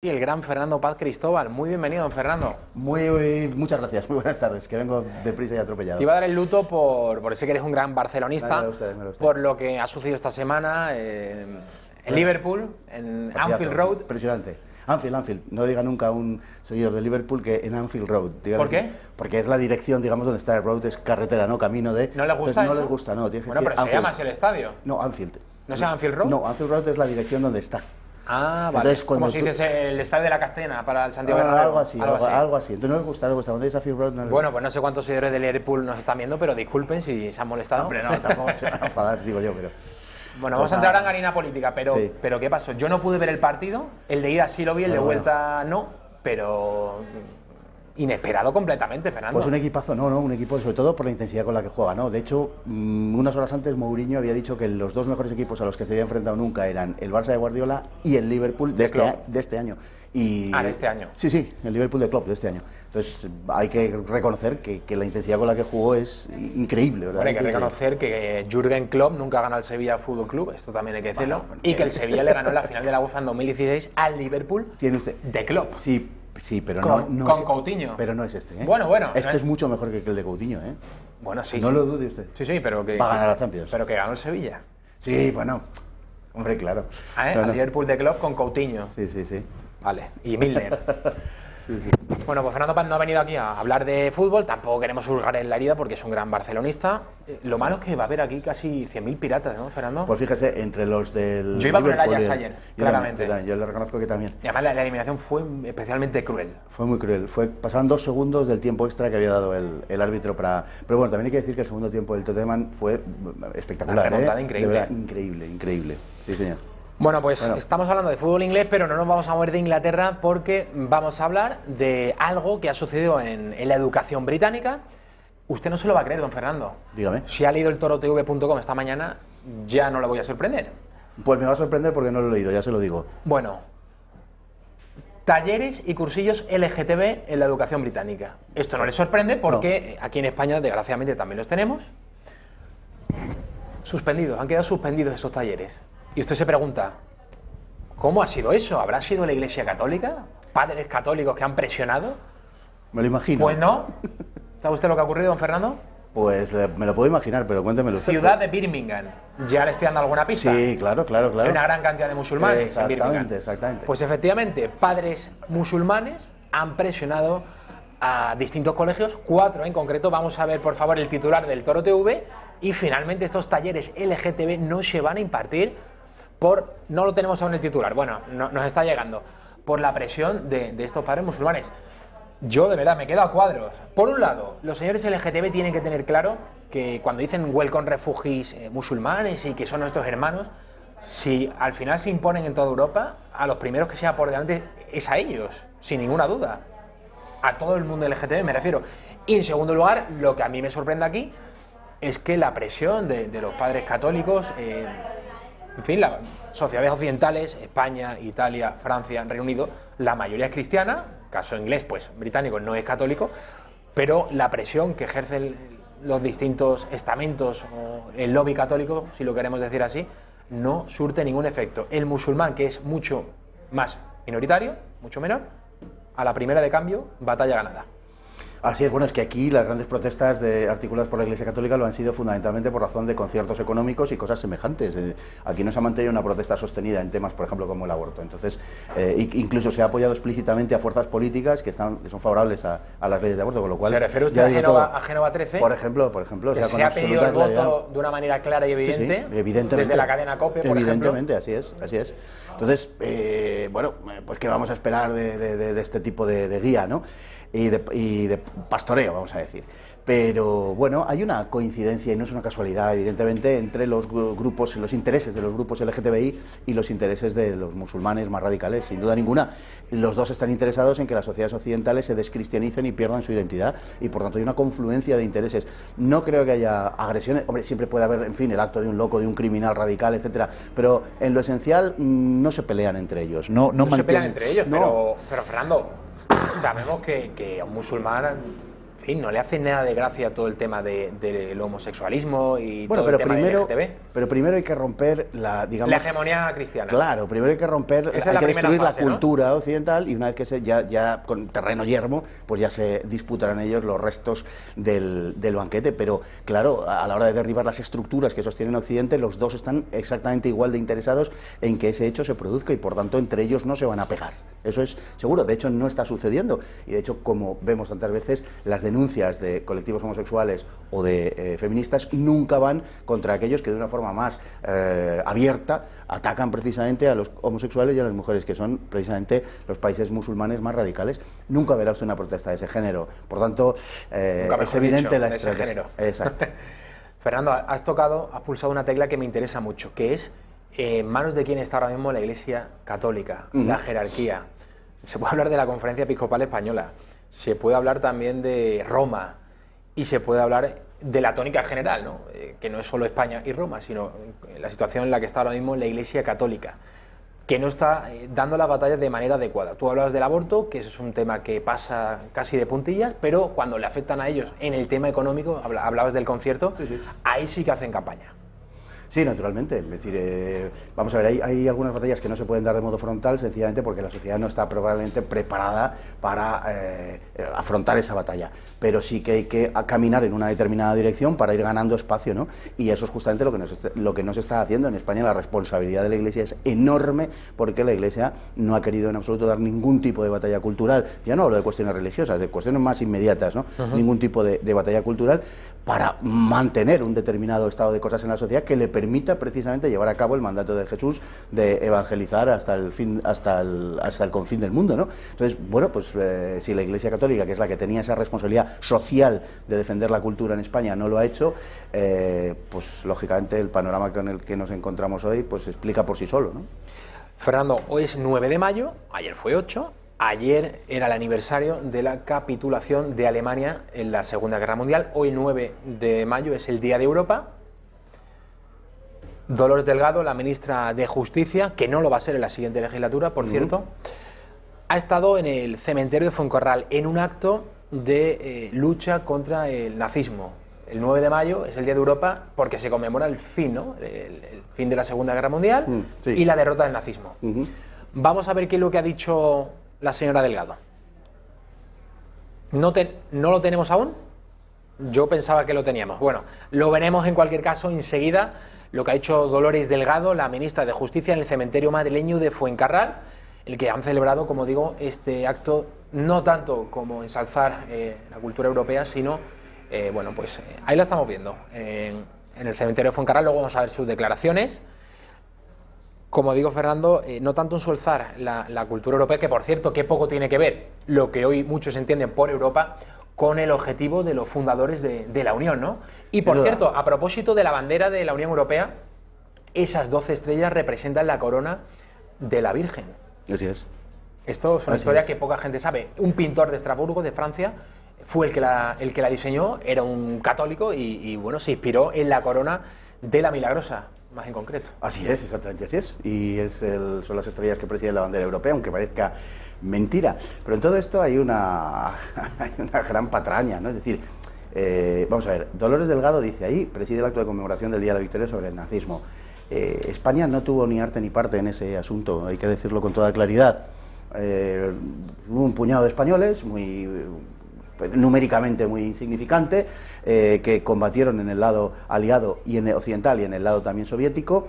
Y el gran Fernando Paz Cristóbal. Muy bienvenido, don Fernando. Muchas gracias, muy buenas tardes, que vengo deprisa y atropellado. Te iba a dar el luto por ese que eres un gran barcelonista, Me lo usted. por lo que ha sucedido esta semana en Liverpool, en Anfield Road. Impresionante. Anfield. No diga nunca a un seguidor de Liverpool que en Anfield Road. ¿Por qué? Porque es la dirección, digamos, donde está el road, es carretera, no camino de... ¿No les gusta eso? No les gusta, no. Tienes que Bueno, decir pero se Anfield. llama así el estadio. No, Anfield. ¿No se llama Anfield Road? No, Anfield Road es la dirección donde está. Ah, vale. Entonces, como si fuese el estadio de la Castellana para el Santiago Bernabéu. Algo así. Entonces no les gusta. Cuando dice Anfield Road no les Bueno, gusta. pues no sé cuántos seguidores de Liverpool nos están viendo, pero disculpen si se han molestado. Hombre, no, tampoco se van a enfadar, digo yo, pero... Bueno, vamos a entrar en harina política, pero ¿qué pasó? Yo no pude ver el partido, el de ida sí lo vi, el de vuelta no, pero inesperado completamente, Fernando. Pues un equipazo, un equipo sobre todo por la intensidad con la que juega, ¿no? De hecho, unas horas antes Mourinho había dicho que los dos mejores equipos a los que se había enfrentado nunca eran el Barça de Guardiola y el Liverpool de este año. De este año. Sí, el Liverpool de Klopp de este año. Entonces hay que reconocer que la intensidad con la que jugó es increíble, ¿verdad? Hay que reconocer que Jürgen Klopp nunca ganó al Sevilla Fútbol Club, esto también hay que decirlo, y que el Sevilla le ganó en la final de la UEFA en 2016 al Liverpool de Klopp. Sí, pero con es, Coutinho. Pero no es este, ¿eh? Bueno. Este es mucho mejor que el de Coutinho, ¿eh? Bueno, sí. No lo dude usted. Sí, pero que... Va a ganar la Champions. Pero que ganó el Sevilla. Sí, bueno. Hombre, claro. Al Liverpool de Klopp con Coutinho. Sí. Vale, y Milner. Sí. Bueno, pues Fernando Paz no ha venido aquí a hablar de fútbol, tampoco queremos hurgar en la herida porque es un gran barcelonista. Lo malo es que va a haber aquí casi 100.000 piratas, ¿no, Fernando? Pues fíjese, entre los del... Yo iba con el Liverpool Ajax ayer, claramente. Yo le reconozco que también. Y además la eliminación fue especialmente cruel. Fue muy cruel. Pasaban 2 segundos del tiempo extra que había dado el árbitro para... Pero bueno, también hay que decir que el segundo tiempo del Tottenham fue espectacular. Una remontada increíble. De verdad, increíble. Sí, señor. Bueno, pues estamos hablando de fútbol inglés, pero no nos vamos a mover de Inglaterra porque vamos a hablar de algo que ha sucedido en la educación británica. Usted no se lo va a creer, don Fernando. Dígame. Si ha leído el torotv.com esta mañana, ya no le voy a sorprender. Pues me va a sorprender porque no lo he leído, ya se lo digo. Bueno, talleres y cursillos LGTB en la educación británica. Esto no le sorprende porque aquí en España, desgraciadamente, también los tenemos. Han quedado suspendidos esos talleres. Y usted se pregunta, ¿cómo ha sido eso? ¿Habrá sido la Iglesia Católica? ¿Padres católicos que han presionado? Me lo imagino. Pues no. ¿Sabe usted lo que ha ocurrido, don Fernando? Pues me lo puedo imaginar, pero cuéntemelo usted. Ciudad de Birmingham. Ya le estoy dando alguna pista. Sí, claro. Hay una gran cantidad de musulmanes en Birmingham. Exactamente. Pues efectivamente, padres musulmanes han presionado a distintos colegios, 4 en concreto. Vamos a ver, por favor, el titular del Toro TV. Y finalmente estos talleres LGTB no se van a impartir no lo tenemos aún en el titular, bueno, nos está llegando, por la presión de estos padres musulmanes. Yo de verdad me quedo a cuadros. Por un lado, los señores LGTB tienen que tener claro que cuando dicen welcome refugees musulmanes y que son nuestros hermanos, si al final se imponen en toda Europa, a los primeros que sea por delante es a ellos, sin ninguna duda. A todo el mundo LGTB me refiero. Y en segundo lugar, lo que a mí me sorprende aquí es que la presión de los padres católicos, en fin, las sociedades occidentales, España, Italia, Francia, Reino Unido, la mayoría es cristiana, caso inglés, pues británico no es católico, pero la presión que ejercen los distintos estamentos o el lobby católico, si lo queremos decir así, no surte ningún efecto. El musulmán, que es mucho más minoritario, mucho menor, a la primera de cambio, batalla ganada. Así es, bueno, es que aquí las grandes protestas articuladas por la Iglesia Católica lo han sido fundamentalmente por razón de conciertos económicos y cosas semejantes. Aquí no se ha mantenido una protesta sostenida en temas, por ejemplo, como el aborto. Entonces, incluso se ha apoyado explícitamente a fuerzas políticas que son favorables a las leyes de aborto, con lo cual... ¿Se refiere usted a Génova 13? Por ejemplo, que se ha pedido el voto de una manera clara y evidente, sí, evidentemente, desde la cadena COPE, por evidentemente, ejemplo. así es. Entonces, pues ¿qué vamos a esperar de este tipo de guía, ¿no? Y de pastoreo, vamos a decir. Pero bueno, hay una coincidencia y no es una casualidad, evidentemente, entre los grupos, los intereses de los grupos LGTBI y los intereses de los musulmanes más radicales, sin duda ninguna. Los dos están interesados en que las sociedades occidentales se descristianicen y pierdan su identidad, y por tanto hay una confluencia de intereses. No creo que haya agresiones, hombre, siempre puede haber, en fin, el acto de un loco, de un criminal radical, etcétera, pero en lo esencial no se pelean entre ellos. No se pelean entre ellos, pero Fernando, sabemos que a un musulmán, en fin, no le hace nada de gracia todo el tema del homosexualismo y Bueno, todo el tema del LGTB. pero primero hay que romper la, digamos, La hegemonía cristiana. Claro, primero hay que romper, Esa hay es que destruir fase, la cultura occidental, y una vez que ya con terreno yermo, pues ya se disputarán ellos los restos del banquete. Pero claro, a la hora de derribar las estructuras que sostienen Occidente, los dos están exactamente igual de interesados en que ese hecho se produzca, y por tanto entre ellos no se van a pegar. Eso es seguro. De hecho, no está sucediendo, y de hecho, como vemos tantas veces, las denuncias de colectivos homosexuales o de feministas nunca van contra aquellos que de una forma más abierta atacan precisamente a los homosexuales y a las mujeres, que son precisamente los países musulmanes más radicales. Nunca verá usted una protesta de ese género. Por tanto, es evidente la estrategia. Exacto. Fernando, has pulsado una tecla que me interesa mucho, que es en manos de quién está ahora mismo la Iglesia Católica, la jerarquía. Se puede hablar de la Conferencia Episcopal Española, se puede hablar también de Roma, y se puede hablar de la tónica general, ¿no? Que no es solo España y Roma, sino la situación en la que está ahora mismo la Iglesia Católica, que no está dando las batallas de manera adecuada. Tú hablabas del aborto, que es un tema que pasa casi de puntillas, pero cuando le afectan a ellos en el tema económico, hablabas del concierto, sí. Ahí sí que hacen campaña. Sí, naturalmente. Es decir, vamos a ver, hay algunas batallas que no se pueden dar de modo frontal, sencillamente porque la sociedad no está probablemente preparada para afrontar esa batalla. Pero sí que hay que caminar en una determinada dirección para ir ganando espacio, ¿no? Y eso es justamente lo que no se está haciendo. En España la responsabilidad de la Iglesia es enorme, porque la Iglesia no ha querido en absoluto dar ningún tipo de batalla cultural. Ya no hablo de cuestiones religiosas, de cuestiones más inmediatas, ¿no? Ningún tipo de batalla cultural para mantener un determinado estado de cosas en la sociedad que le permita precisamente llevar a cabo el mandato de Jesús de evangelizar hasta el confín del mundo, ¿no? Entonces, bueno, pues si la Iglesia Católica, que es la que tenía esa responsabilidad social de defender la cultura en España, no lo ha hecho, pues lógicamente el panorama con el que nos encontramos hoy pues se explica por sí solo, ¿no? Fernando, hoy es 9 de mayo, ayer fue 8, ayer era el aniversario de la capitulación de Alemania en la Segunda Guerra Mundial, hoy 9 de mayo es el Día de Europa. Dolores Delgado, la ministra de Justicia, que no lo va a ser en la siguiente legislatura, por cierto, ha estado en el cementerio de Fuencorral en un acto de lucha contra el nazismo. El 9 de mayo es el Día de Europa porque se conmemora el fin, ¿no? El fin de la Segunda Guerra Mundial y la derrota del nazismo. Vamos a ver qué es lo que ha dicho la señora Delgado. ¿No lo tenemos aún? Yo pensaba que lo teníamos. Bueno, lo veremos en cualquier caso enseguida. Lo que ha hecho Dolores Delgado, la ministra de Justicia, en el cementerio madrileño de Fuencarral, el que han celebrado, como digo, este acto no tanto como ensalzar la cultura europea, sino, bueno, pues ahí la estamos viendo, en el cementerio de Fuencarral. Luego vamos a ver sus declaraciones. Como digo, Fernando, no tanto ensalzar la cultura europea, que por cierto, qué poco tiene que ver lo que hoy muchos entienden por Europa con el objetivo de los fundadores de la Unión, ¿no? Y por cierto, a propósito de la bandera de la Unión Europea, esas 12 estrellas representan la corona de la Virgen. Así es. Esto es una historia que poca gente sabe. Un pintor de Estrasburgo, de Francia, fue el que la diseñó, era un católico y bueno, se inspiró en la corona de la Milagrosa, más en concreto. Así es, exactamente así es. Y son las estrellas que presiden la bandera europea, aunque parezca mentira. Pero en todo esto hay una gran patraña, ¿no? Es decir, vamos a ver, Dolores Delgado dice ahí, preside el acto de conmemoración del Día de la Victoria sobre el nazismo. España no tuvo ni arte ni parte en ese asunto, hay que decirlo con toda claridad. Hubo un puñado de españoles, numéricamente muy insignificante, que combatieron en el lado aliado y en el occidental y en el lado también soviético.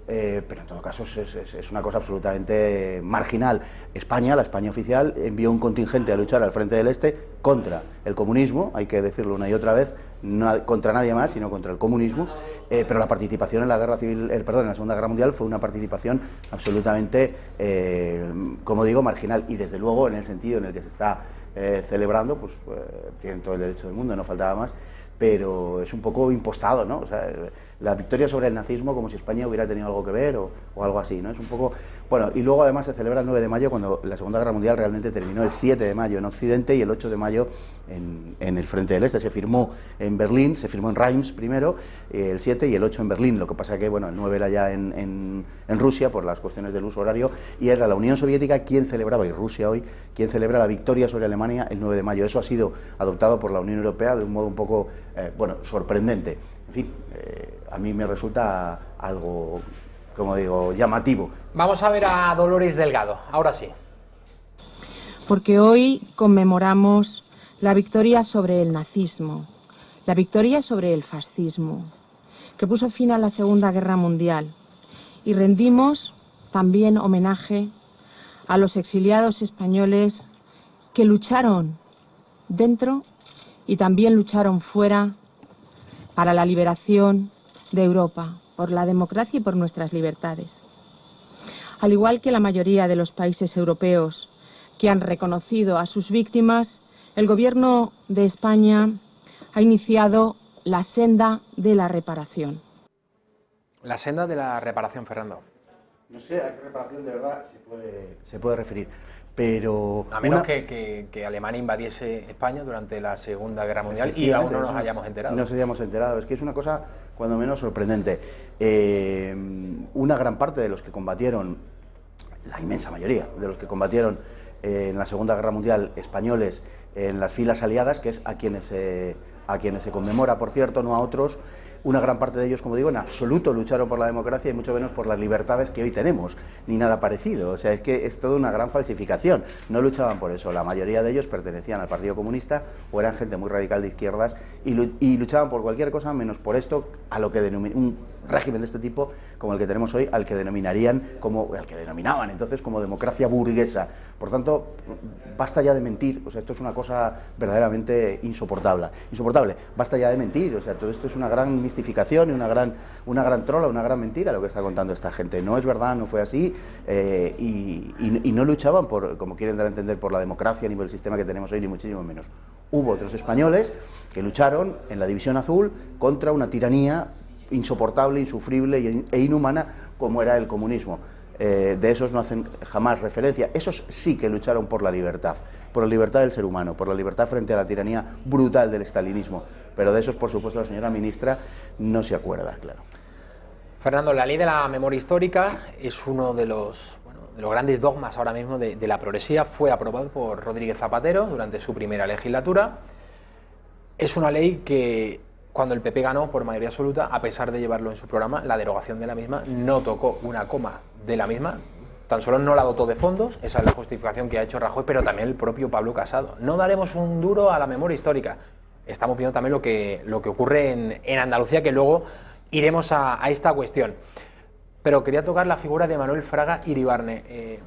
Pero en todo caso es una cosa absolutamente marginal. España, la España oficial, envió un contingente a luchar al frente del Este contra el comunismo, hay que decirlo una y otra vez, no contra nadie más, sino contra el comunismo, pero la participación en la guerra civil, en la Segunda Guerra Mundial fue una participación absolutamente, como digo, marginal, y desde luego en el sentido en el que se está celebrando, pues tienen todo el derecho del mundo, no faltaba más, pero es un poco impostado, ¿no? O sea, la victoria sobre el nazismo como si España hubiera tenido algo que ver o algo así, ¿no? Es un poco... Bueno, y luego además se celebra el 9 de mayo cuando la Segunda Guerra Mundial realmente terminó el 7 de mayo en Occidente y el 8 de mayo en el Frente del Este. Se firmó en Berlín, se firmó en Reims primero, el 7 y el 8 en Berlín. Lo que pasa que, bueno, el 9 era ya en Rusia por las cuestiones del uso horario y era la Unión Soviética quien celebraba, y Rusia hoy, quien celebra la victoria sobre Alemania el 9 de mayo. Eso ha sido adoptado por la Unión Europea de un modo un poco, bueno, sorprendente. En fin, a mí me resulta algo, como digo, llamativo. Vamos a ver a Dolores Delgado, ahora sí. Porque hoy conmemoramos la victoria sobre el nazismo, la victoria sobre el fascismo, que puso fin a la Segunda Guerra Mundial, y rendimos también homenaje a los exiliados españoles que lucharon dentro y también lucharon fuera para la liberación de Europa, por la democracia y por nuestras libertades. Al igual que la mayoría de los países europeos que han reconocido a sus víctimas, el Gobierno de España ha iniciado la senda de la reparación. La senda de la reparación, Fernando. No sé a qué reparación de verdad se puede referir, pero... A menos que Alemania invadiese España durante la Segunda Guerra Mundial y aún no nos hayamos enterado. No nos hayamos enterado, es que es una cosa cuando menos sorprendente. Una gran parte de los que combatieron, la inmensa mayoría de los que combatieron en la Segunda Guerra Mundial españoles en las filas aliadas, que es a quienes se conmemora, por cierto, no a otros. Una gran parte de ellos, como digo, en absoluto lucharon por la democracia y mucho menos por las libertades que hoy tenemos, ni nada parecido. O sea, es que es toda una gran falsificación. No luchaban por eso. La mayoría de ellos pertenecían al Partido Comunista o eran gente muy radical de izquierdas y luchaban por cualquier cosa menos por esto, a lo que un régimen de este tipo como el que tenemos hoy, al que denominaban entonces como democracia burguesa. Por tanto, basta ya de mentir. O sea, esto es una cosa verdaderamente insoportable. Basta ya de mentir. O sea, todo esto es una gran mistificación y una gran trola, una gran mentira lo que está contando esta gente. No es verdad, no fue así, y no luchaban por, como quieren dar a entender, por la democracia ni por el sistema que tenemos hoy, ni muchísimo menos. Hubo otros españoles que lucharon en la División Azul contra una tiranía insoportable, insufrible e inhumana como era el comunismo. De esos no hacen jamás referencia. Esos sí que lucharon por la libertad del ser humano, por la libertad frente a la tiranía brutal del estalinismo. Pero de esos, por supuesto, la señora ministra no se acuerda, claro. Fernando, la ley de la memoria histórica es uno de los grandes dogmas ahora mismo de la progresía. Fue aprobado por Rodríguez Zapatero durante su primera legislatura. Es una ley que, cuando el PP ganó por mayoría absoluta, a pesar de llevarlo en su programa, la derogación de la misma, no tocó una coma de la misma, tan solo no la dotó de fondos. Esa es la justificación que ha hecho Rajoy, pero también el propio Pablo Casado. No daremos un duro a la memoria histórica. Estamos viendo también lo que ocurre en Andalucía, que luego iremos a esta cuestión. Pero quería tocar la figura de Manuel Fraga Iribarne.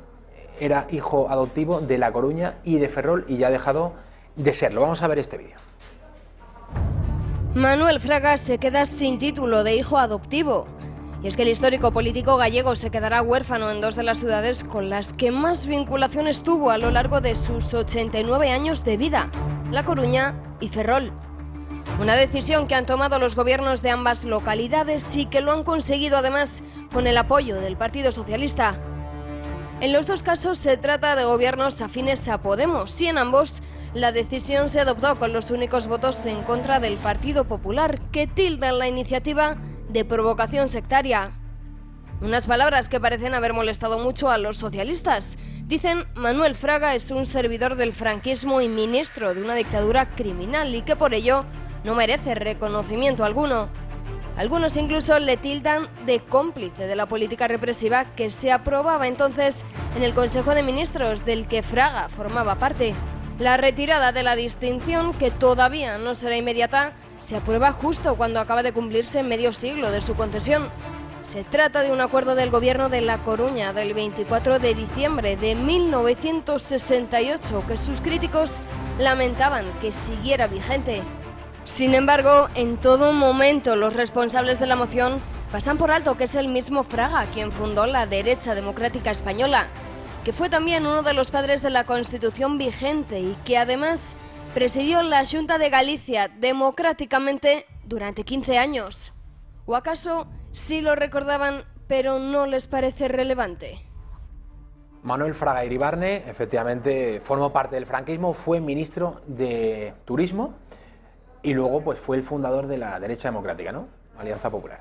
Era hijo adoptivo de La Coruña y de Ferrol y ya ha dejado de serlo. Vamos a ver este vídeo. Manuel Fraga se queda sin título de hijo adoptivo. Y es que el histórico político gallego se quedará huérfano en dos de las ciudades con las que más vinculaciones tuvo a lo largo de sus 89 años de vida, La Coruña y Ferrol. Una decisión que han tomado los gobiernos de ambas localidades y que lo han conseguido además con el apoyo del Partido Socialista. En los dos casos se trata de gobiernos afines a Podemos y en ambos la decisión se adoptó con los únicos votos en contra del Partido Popular, que tildan la iniciativa de provocación sectaria. Unas palabras que parecen haber molestado mucho a los socialistas. Dicen, Manuel Fraga es un servidor del franquismo y ministro de una dictadura criminal y que por ello no merece reconocimiento alguno. Algunos incluso le tildan de cómplice de la política represiva que se aprobaba entonces en el Consejo de Ministros, del que Fraga formaba parte. La retirada de la distinción, que todavía no será inmediata, se aprueba justo cuando acaba de cumplirse medio siglo de su concesión. Se trata de un acuerdo del gobierno de La Coruña del 24 de diciembre de 1968 que sus críticos lamentaban que siguiera vigente. Sin embargo, en todo momento los responsables de la moción pasan por alto que es el mismo Fraga quien fundó la derecha democrática española, que fue también uno de los padres de la Constitución vigente y que además presidió la Xunta de Galicia democráticamente durante 15 años. ¿O acaso sí lo recordaban, pero no les parece relevante? Manuel Fraga Iribarne, efectivamente, formó parte del franquismo, fue ministro de Turismo y luego pues fue el fundador de la derecha democrática, ¿no? Alianza Popular.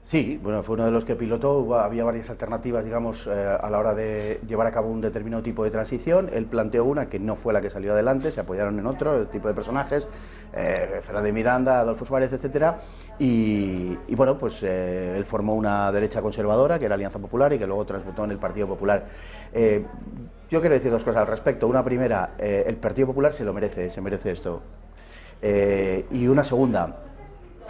Sí, bueno, fue uno de los que pilotó, había varias alternativas, digamos, a la hora de llevar a cabo un determinado tipo de transición. Él planteó una que no fue la que salió adelante, se apoyaron en otro, el tipo de personajes, Fernández Miranda, Adolfo Suárez, etcétera, y bueno, pues él formó una derecha conservadora, que era Alianza Popular, y que luego transmutó en el Partido Popular. Yo quiero decir dos cosas al respecto. Una primera, el Partido Popular se merece esto. Y una segunda,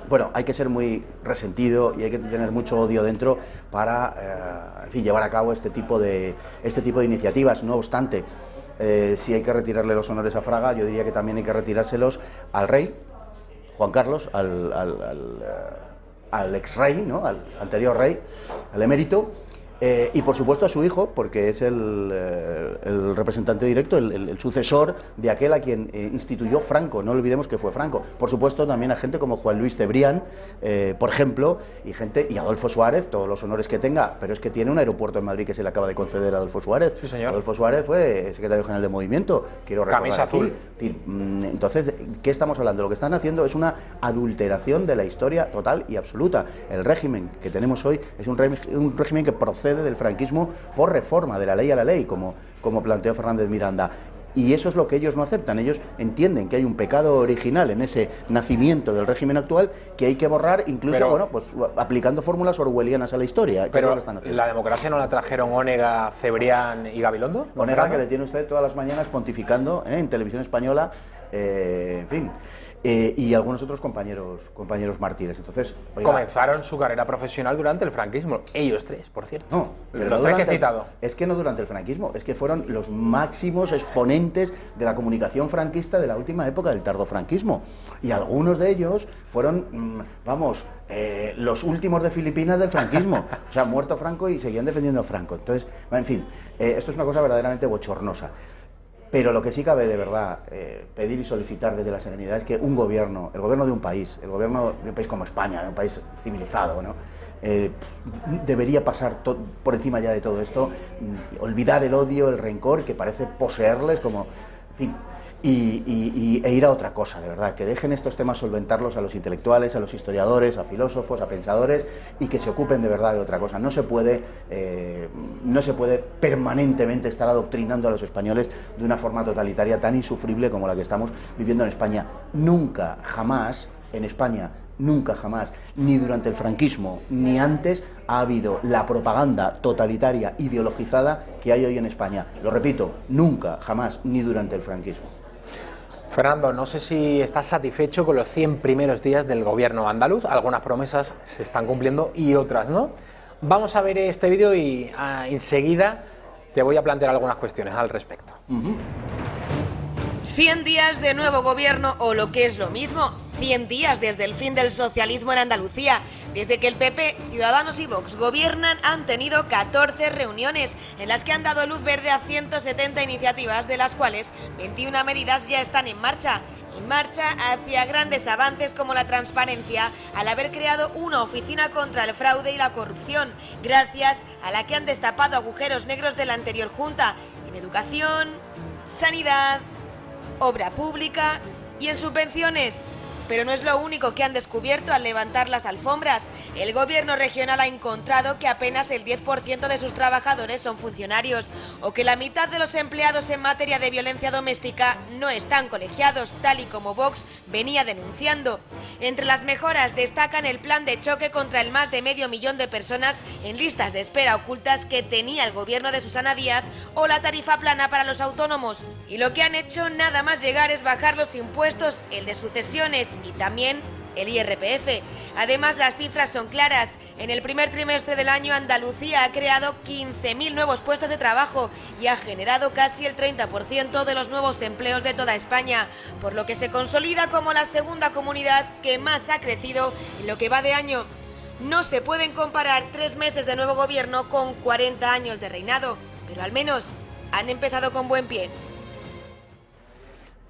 bueno, hay que ser muy resentido y hay que tener mucho odio dentro para, en fin, llevar a cabo este tipo de iniciativas. No obstante, si hay que retirarle los honores a Fraga, yo diría que también hay que retirárselos al rey, Juan Carlos, al ex rey, ¿no? Al anterior rey, al emérito. Y por supuesto a su hijo, porque es el representante directo, el sucesor de aquel a quien instituyó Franco. No olvidemos que fue Franco. Por supuesto también a gente como Juan Luis Cebrián, por ejemplo, y Adolfo Suárez, todos los honores que tenga, pero es que tiene un aeropuerto en Madrid que se le acaba de conceder a Adolfo Suárez. Sí, señor. Adolfo Suárez fue secretario general de Movimiento, quiero recordar Camisa aquí. azul. Entonces, ¿qué estamos hablando? Lo que están haciendo es una adulteración de la historia total y absoluta. El régimen que tenemos hoy es un régimen que procede del franquismo por reforma de la ley a la ley, como planteó Fernández Miranda. Y eso es lo que ellos no aceptan. Ellos entienden que hay un pecado original en ese nacimiento del régimen actual que hay que borrar, incluso bueno, pues aplicando fórmulas orwellianas a la historia. Pero la democracia no la trajeron Onega, Cebrián y Gabilondo. Onega, que le tiene usted todas las mañanas pontificando en televisión española, en fin. Y algunos otros compañeros mártires. Entonces, oiga, comenzaron su carrera profesional durante el franquismo. Ellos tres, por cierto. No, pero los tres que he citado. Es que no durante el franquismo, es que fueron los máximos exponentes de la comunicación franquista de la última época del tardofranquismo. Y algunos de ellos fueron, los últimos de Filipinas del franquismo. O sea, muerto Franco y seguían defendiendo a Franco. Entonces, en fin, esto es una cosa verdaderamente bochornosa. Pero lo que sí cabe de verdad pedir y solicitar desde la serenidad es que el gobierno de un país, el gobierno de un país como España, de un país civilizado, ¿no? Debería pasar por encima ya de todo esto, olvidar el odio, el rencor que parece poseerles, como, en fin, e ir a otra cosa, de verdad, que dejen estos temas solventarlos a los intelectuales, a los historiadores, a filósofos, a pensadores, y que se ocupen de verdad de otra cosa. No se puede permanentemente estar adoctrinando a los españoles de una forma totalitaria tan insufrible como la que estamos viviendo en España. Nunca, jamás, en España, nunca jamás, ni durante el franquismo, ni antes, ha habido la propaganda totalitaria, ideologizada que hay hoy en España. Lo repito, nunca, jamás, ni durante el franquismo. Fernando, no sé si estás satisfecho con los 100 primeros días del gobierno andaluz. Algunas promesas se están cumpliendo y otras no. Vamos a ver este vídeo y enseguida te voy a plantear algunas cuestiones al respecto. 100 días de nuevo gobierno, o lo que es lo mismo, 100 días desde el fin del socialismo en Andalucía. Desde que el PP, Ciudadanos y Vox gobiernan, han tenido 14 reuniones en las que han dado luz verde a 170 iniciativas, de las cuales 21 medidas ya están en marcha hacia grandes avances como la transparencia, al haber creado una oficina contra el fraude y la corrupción, gracias a la que han destapado agujeros negros de la anterior Junta en educación, sanidad, obra pública y en subvenciones. Pero no es lo único que han descubierto al levantar las alfombras. El gobierno regional ha encontrado que apenas el 10% de sus trabajadores son funcionarios, o que la mitad de los empleados en materia de violencia doméstica no están colegiados, tal y como Vox venía denunciando. Entre las mejoras destacan el plan de choque contra el más de 500.000 de personas en listas de espera ocultas que tenía el gobierno de Susana Díaz, o la tarifa plana para los autónomos. Y lo que han hecho nada más llegar es bajar los impuestos, el de sucesiones y también el IRPF. Además, las cifras son claras. En el primer trimestre del año, Andalucía ha creado 15.000 nuevos puestos de trabajo y ha generado casi el 30% de los nuevos empleos de toda España, por lo que se consolida como la segunda comunidad que más ha crecido en lo que va de año. No se pueden comparar 3 meses de nuevo gobierno con 40 años de reinado, pero al menos han empezado con buen pie.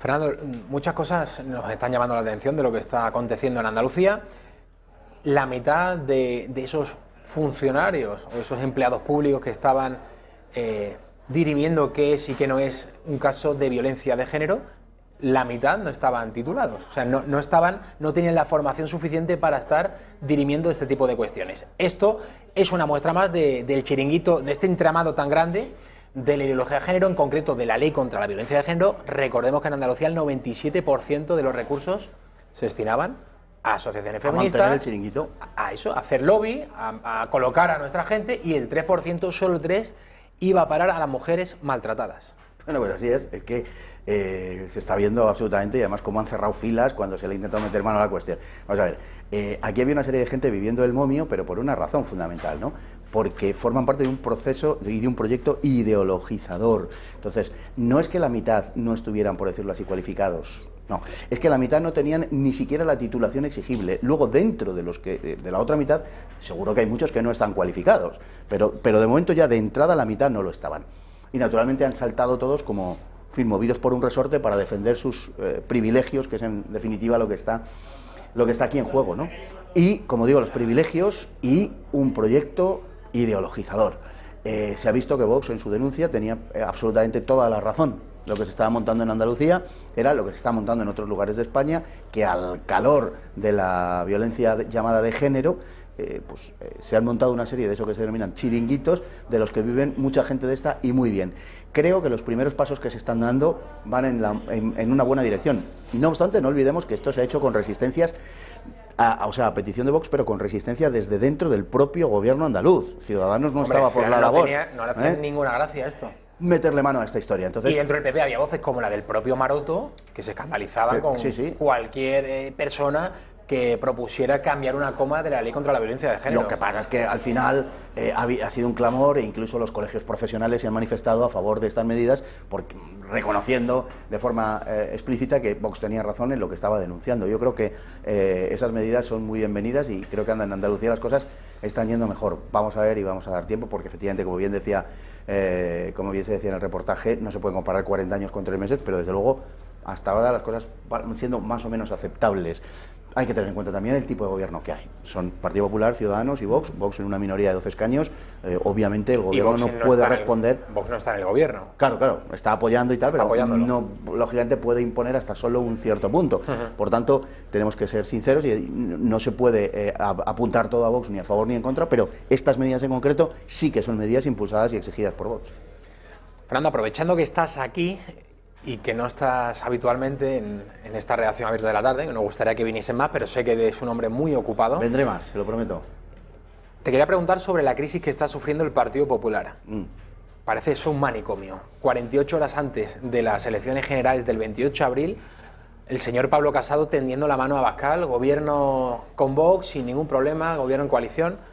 Fernando, muchas cosas nos están llamando la atención de lo que está aconteciendo en Andalucía. La mitad de esos funcionarios o esos empleados públicos que estaban dirimiendo qué es y qué no es un caso de violencia de género, la mitad no estaban titulados, o sea, no tenían la formación suficiente para estar dirimiendo este tipo de cuestiones. Esto es una muestra más del chiringuito, de este entramado tan grande de la ideología de género, en concreto de la ley contra la violencia de género. Recordemos que en Andalucía el 97% de los recursos se destinaban a asociaciones feministas, a mantener el chiringuito, a eso, a hacer lobby, a colocar a nuestra gente, y el 3%, solo el 3%, iba a parar a las mujeres maltratadas. Bueno, pues así es que se está viendo absolutamente, y además cómo han cerrado filas cuando se le ha intentado meter mano a la cuestión. Vamos a ver, aquí había una serie de gente viviendo el momio, pero por una razón fundamental, ¿no? Porque forman parte de un proceso y de un proyecto ideologizador. Entonces, no es que la mitad no estuvieran, por decirlo así, cualificados. No, es que la mitad no tenían ni siquiera la titulación exigible. Luego, dentro de los que de la otra mitad, seguro que hay muchos que no están cualificados, pero de momento ya de entrada la mitad no lo estaban. Y naturalmente han saltado todos como, en fin, movidos por un resorte para defender sus privilegios, que es en definitiva lo que está aquí en juego, ¿no? Y, como digo, los privilegios y un proyecto ideologizador. Se ha visto que Vox en su denuncia tenía absolutamente toda la razón. Lo que se estaba montando en Andalucía era lo que se está montando en otros lugares de España, que al calor de la violencia llamada de género, se han montado una serie de eso que se denominan chiringuitos, de los que viven mucha gente de esta, y muy bien. Creo que los primeros pasos que se están dando van en una buena dirección. No obstante, no olvidemos que esto se ha hecho con resistencias, a petición de Vox, pero con resistencia desde dentro del propio gobierno andaluz. Ciudadanos no estaba por la labor. No le hacía ninguna gracia esto. Meterle mano a esta historia. Entonces, y dentro del PP había voces como la del propio Maroto, que se escandalizaban con cualquier persona que propusiera cambiar una coma de la ley contra la violencia de género. Lo que pasa es que al final ha sido un clamor, e incluso los colegios profesionales se han manifestado a favor de estas medidas, reconociendo de forma explícita que Vox tenía razón en lo que estaba denunciando. Yo creo que esas medidas son muy bienvenidas, y creo que en Andalucía las cosas están yendo mejor. Vamos a ver y vamos a dar tiempo, porque efectivamente, como bien se decía en el reportaje, no se pueden comparar 40 años con 3 meses, pero desde luego hasta ahora las cosas van siendo más o menos aceptables. Hay que tener en cuenta también el tipo de gobierno que hay. Son Partido Popular, Ciudadanos y Vox. Vox en una minoría de 12 escaños. Obviamente el gobierno no puede responder. Vox no está en el gobierno. Claro, está apoyando y tal, pero no, lógicamente puede imponer hasta solo un cierto punto. Por tanto, tenemos que ser sinceros, y no se puede apuntar todo a Vox ni a favor ni en contra, pero estas medidas en concreto sí que son medidas impulsadas y exigidas por Vox. Fernando, aprovechando que estás aquí y que no estás habitualmente en esta redacción abierta de la tarde, que nos gustaría que viniesen más, pero sé que eres un hombre muy ocupado. Vendré más, se lo prometo. Te quería preguntar sobre la crisis que está sufriendo el Partido Popular. Parece eso un manicomio. 48 horas antes de las elecciones generales del 28 de abril, el señor Pablo Casado tendiendo la mano a Abascal, gobierno con Vox sin ningún problema, gobierno en coalición.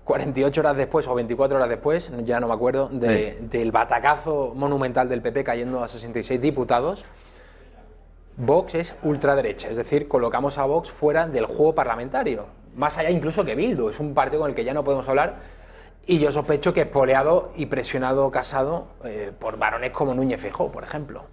48 horas después o 24 horas después, ya no me acuerdo, del batacazo monumental del PP cayendo a 66 diputados, Vox es ultraderecha, es decir, colocamos a Vox fuera del juego parlamentario, más allá incluso que Bildu, es un partido con el que ya no podemos hablar, y yo sospecho que espoleado y presionado Casado por varones como Núñez Feijóo, por ejemplo.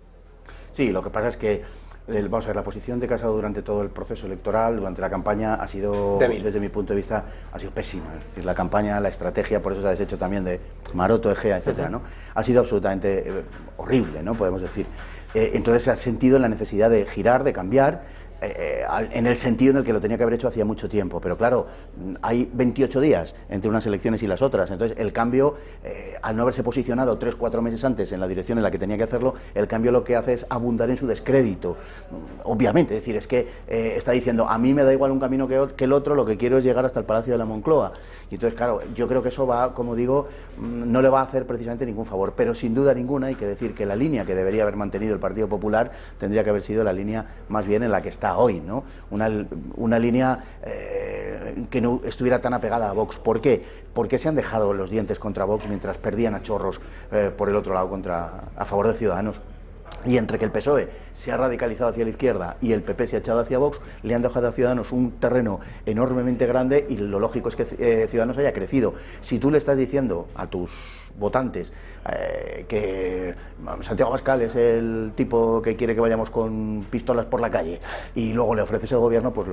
Sí, lo que pasa es que vamos a ver, la posición de Casado durante todo el proceso electoral, durante la campaña, ha sido, desde mi punto de vista, ha sido pésima. Es decir, la campaña, la estrategia, por eso se ha deshecho también de Maroto, Egea, etcétera, ¿no? Ha sido absolutamente horrible, ¿no? Podemos decir. Entonces se ha sentido la necesidad de girar, de cambiar, en el sentido en el que lo tenía que haber hecho hacía mucho tiempo, pero claro, hay 28 días entre unas elecciones y las otras, entonces el cambio, al no haberse posicionado 3-4 meses antes en la dirección en la que tenía que hacerlo, el cambio lo que hace es abundar en su descrédito, obviamente. Es decir, es que está diciendo, a mí me da igual un camino que el otro, lo que quiero es llegar hasta el Palacio de la Moncloa, y entonces claro, yo creo que eso va, como digo, no le va a hacer precisamente ningún favor, pero sin duda ninguna hay que decir que la línea que debería haber mantenido el Partido Popular tendría que haber sido la línea más bien en la que está hoy, ¿no? Una línea que no estuviera tan apegada a Vox. ¿Por qué? Porque se han dejado los dientes contra Vox mientras perdían a chorros por el otro lado a favor de Ciudadanos. Y entre que el PSOE se ha radicalizado hacia la izquierda y el PP se ha echado hacia Vox, le han dejado a Ciudadanos un terreno enormemente grande y lo lógico es que Ciudadanos haya crecido. Si tú le estás diciendo a tus votantes que Santiago Abascal es el tipo que quiere que vayamos con pistolas por la calle y luego le ofreces el gobierno, pues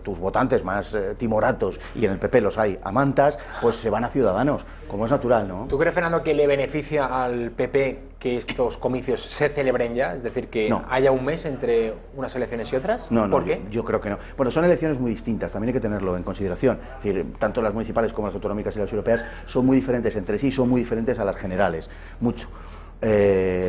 tus votantes más timoratos, y en el PP los hay a mantas, pues se van a Ciudadanos, como es natural, ¿no? ¿Tú crees, Fernando, que le beneficia al PP que estos comicios se celebren ya? Es decir, que haya un mes entre unas elecciones y otras. No, ¿Por qué? Yo creo que no. Bueno, son elecciones muy distintas, también hay que tenerlo en consideración. Es decir, tanto las municipales como las autonómicas y las europeas son muy diferentes entre sí, son muy diferentes a las generales, mucho.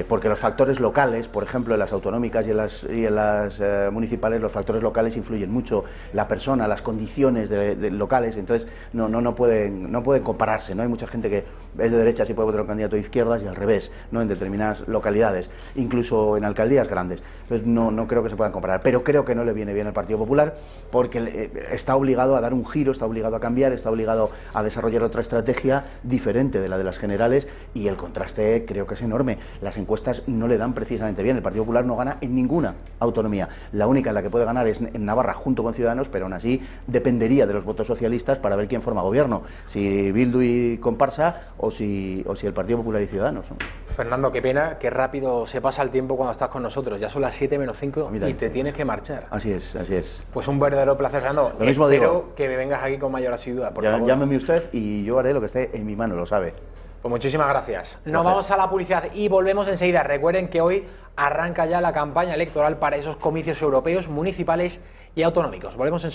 Porque los factores locales, por ejemplo, en las autonómicas y en las municipales, los factores locales influyen mucho, la persona, las condiciones de locales, entonces no pueden compararse, ¿no? Hay mucha gente que es de derechas y puede votar a un candidato de izquierdas y al revés, ¿no? En determinadas localidades, incluso en alcaldías grandes. Entonces no creo que se puedan comparar, pero creo que no le viene bien al Partido Popular porque está obligado a dar un giro, está obligado a cambiar, está obligado a desarrollar otra estrategia diferente de la de las generales, y el contraste creo que es enorme. Las encuestas no le dan precisamente bien. El Partido Popular no gana en ninguna autonomía. La única en la que puede ganar es en Navarra junto con Ciudadanos, pero aún así dependería de los votos socialistas para ver quién forma gobierno, si Bildu y comparsa o si el Partido Popular y Ciudadanos, ¿no? Fernando, qué pena, qué rápido se pasa el tiempo cuando estás con nosotros. Ya son las 7 menos 5 y te tienes que marchar. Así es. Pues un verdadero placer, Fernando. Lo mismo Espero digo. que me vengas aquí con mayor asiduidad, por favor. Llámeme usted y yo haré lo que esté en mi mano, lo sabe. Pues muchísimas gracias. Nos vamos a la publicidad y volvemos enseguida. Recuerden que hoy arranca ya la campaña electoral para esos comicios europeos, municipales y autonómicos. Volvemos enseguida.